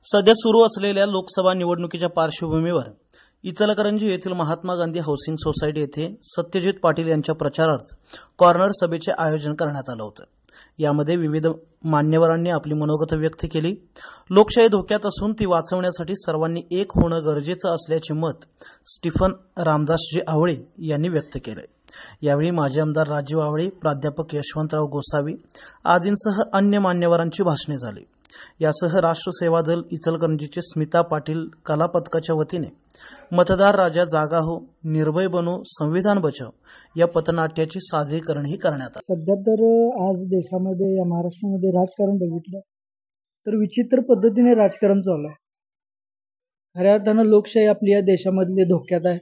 सध्या सुरू असलेल्या लोकसभा निवडणुकीच्या पार्श्वभूमीवर इचलकरंजी येथील महात्मा गांधी हाऊसिंग सोसायटी येथे सत्यजित पाटील यांच्या प्रचारार्थ कॉर्नर सभेचे आयोजन करण्यात आलं होतं। यामध्ये विविध मान्यवरांनी आपली मनोगत व्यक्त केली। लोकशाही धोक्यात असून ती वाचवण्यासाठी सर्वांनी एक होणं गरजेचं असल्याचे मत स्टीफन रामदासजी आवळे यांनी व्यक्त केले। यावेळी माजी आमदार राजीव आवळे, प्राध्यापक यशवंतराव गोसावी आदींसह अन्य मान्यवरांची भाषणे झाली। यासह राष्ट्र सेवा दल इचलकरंजीचे स्मिता पाटील कला पथकाच्या वतीने मतदार राजा जागा हो, निर्भय बनो, संविधान बचाव या पथनाट्याचे सादरीकरणही करण्यात आले। सध्या तर आज देशामध्ये या महाराष्ट्रामध्ये राजकारण बघितलं तर विचित्र पद्धतीने राजकारण चालू आहे। खऱ्या अर्थानं लोकशाही आपली या देशामधले धोक्यात आहे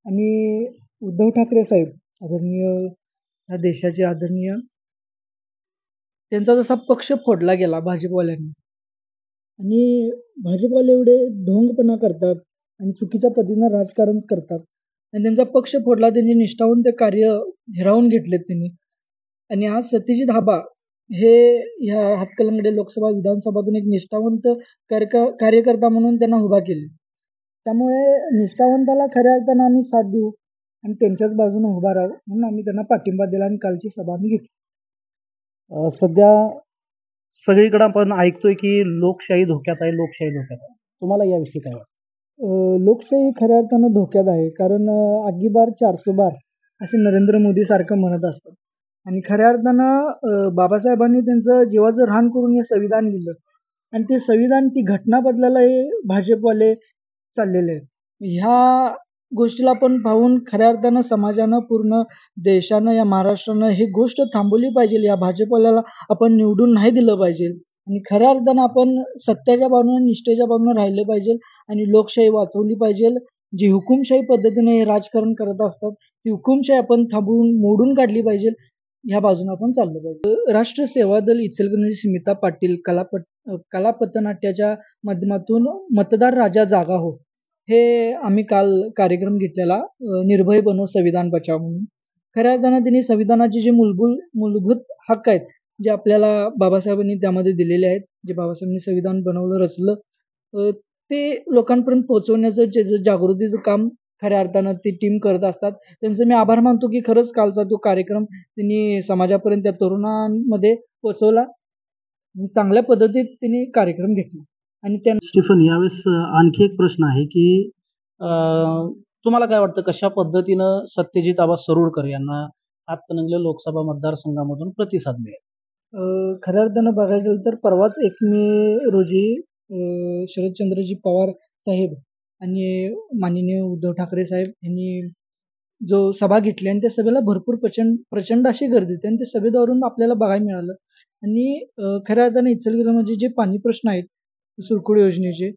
आणि उद्धव ठाकरे साहेब आदरणीय या देशाचे आदरणीय त्यांचा जसा पक्ष फोडला गेला भाजपवाल्यांनी आणि भाजपवाले एवढे ढोंगपणा करतात आणि चुकीच्या पद्धतीनं राजकारण करतात आणि त्यांचा पक्ष फोडला, त्यांनी निष्ठावून ते कार्य हिरावून घेतलेत त्यांनी। आणि आज सत्यजित आबा हे ह्या हातकलंगडे लोकसभा विधानसभातून एक निष्ठावंत कार्यकर्ता म्हणून त्यांना उभा केले। त्यामुळे निष्ठावंताला खऱ्या अर्थानं आम्ही साथ देऊ आणि त्यांच्याच बाजूने उभा राहू म्हणून आम्ही त्यांना पाठिंबा दिला आणि कालची सभा आम्ही घेतली। सध्या सगळीकडे आपण ऐकतोय की लोकशाही धोक्यात आहे, लोकशाही धोक्यात आहे। तुम्हाला याविषयी काय वाटतं? लोकशाही खऱ्या अर्थानं धोक्यात आहे, कारण आगी बार 400 बार असे नरेंद्र मोदी सारखं म्हणत असतात आणि खऱ्या अर्थानं बाबासाहेबांनी त्यांचं जीवाचं रान करून हे संविधान लिहिलं आणि ते संविधान ती घटना बदलायला हे भाजपवाले चाललेले आहेत। ह्या गोष्टीला आपण पाहून खऱ्या अर्थानं समाजानं, पूर्ण देशानं, या महाराष्ट्रानं ही गोष्ट थांबवली पाहिजे। या भाजपवाल्याला आपण निवडून नाही दिलं पाहिजे आणि खऱ्या अर्थानं आपण सत्याच्या बाजूने, निष्ठेच्या बाजूने राहिलं पाहिजे आणि लोकशाही वाचवली पाहिजे। जी हुकुमशाही पद्धतीने हे राजकारण करत असतात ती हुकुमशाही आपण थांबवून मोडून काढली पाहिजे, ह्या बाजूने आपण चाललं पाहिजे। राष्ट्र सेवा दल इचलकरंजी स्मिता पाटील कला पथनाट्याच्या माध्यमातून मतदार राजा जागा हो हे आम्ही काल कार्यक्रम घेतलेला, निर्भय बनो, संविधान बचाव म्हणून। खऱ्या अर्थानं त्यांनी संविधानाचे जे मूलभूत हक्क आहेत जे आपल्याला बाबासाहेबांनी त्यामध्ये दिलेले आहेत, जे बाबासाहेबांनी संविधान बनवलं, रचलं, ते लोकांपर्यंत पोहोचवण्याचं जे जागृतीचं काम खऱ्या अर्थानं ती टीम करत असतात। त्यांचे मी आभार मानतो की खरंच कालचा तो कार्यक्रम त्यांनी समाजापर्यंत, त्या तरुणांमध्ये पोहोचवला, चांगल्या पद्धतीत त्यांनी कार्यक्रम घेतला। आणि स्टीफन, यावेळेस आणखी एक प्रश्न आहे की तुम्हाला काय वाटतं कशा पद्धतीनं सत्यजित आबा सरोडकर यांना हातकणंगले लोकसभा मतदारसंघामधून प्रतिसाद मिळेल? खऱ्या अर्थानं बघायला गेलं तर परवाच 1 मे रोजी शरदचंद्रजी पवार साहेब आणि माननीय उद्धव ठाकरे साहेब यांनी जो सभा घेतली आणि त्या सभेला भरपूर प्रचंड अशी गर्दी होती आणि त्या सभेद्वारून आपल्याला बघायला मिळालं। आणि खऱ्या अर्थानं इचलकरंजीमध्ये जे पाणी प्रश्न आहेत, सुरकुड योजनेचे,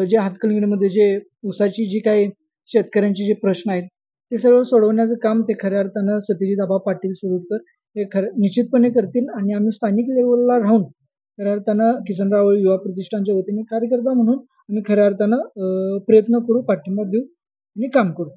जे हातकणंगलेमध्ये जे ऊसाची जी काही शेतकऱ्यांचे जे प्रश्न आहेत ते सगळं सोडवण्याचं काम ते खऱ्या अर्थानं सत्यजित आबा पाटील सरोडकर हे निश्चितपणे करतील आणि आम्ही स्थानिक लेवलला राहून खऱ्या अर्थानं किसनराव युवा प्रतिष्ठानच्या वतीने कार्यकर्ता म्हणून आम्ही खऱ्या अर्थानं प्रयत्न करू, पाठिंबा देऊ आणि काम करू।